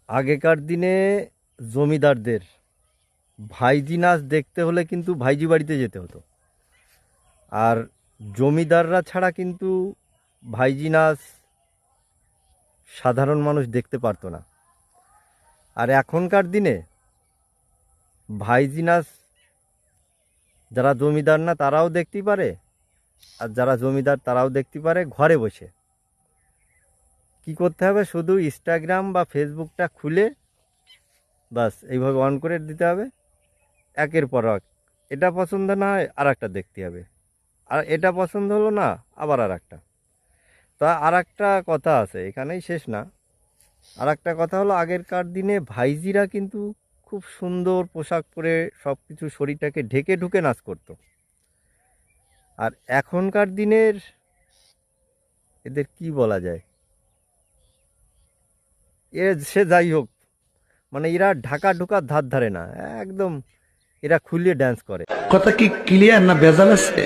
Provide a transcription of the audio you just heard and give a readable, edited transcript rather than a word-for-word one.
আগেকার দিনে জমিদারদের ভাইজি নাচ দেখতে হলে কিন্তু ভাইজি বাড়িতে যেতে হতো। আর জমিদাররা ছাড়া কিন্তু ভাইজি নাচ সাধারণ মানুষ দেখতে পারতো না। আর এখনকার দিনে ভাইজি নাচ যারা জমিদার না তারাও দেখতে পারে, আর যারা জমিদার তারাও দেখতে পারে ঘরে বসে। কি করতে হবে, শুধু ইনস্টাগ্রাম বা ফেসবুকটা খুলে বাস এইভাবে অন করে দিতে হবে। একের পর এক এটা পছন্দ না হয় আর একটা দেখতে হবে, আর এটা পছন্দ হলো না আবার আর একটা। তা আর একটা কথা আছে, এখানেই শেষ না। আর একটা কথা হলো, আগেরকার দিনে ভাইজিরা কিন্তু খুব সুন্দর পোশাক পরে সব কিছু শরীরটাকে ঢেকে ঢুকে নাচ করতো। আর এখনকার দিনের এদের কি বলা যায়, সে যাই হোক, মানে এরা ঢাকা ঢুকার ধার ধারে না, একদম এরা খুলিয়ে ড্যান্স করে। কথা কি ক্লিয়ার না ভেজাল আছে?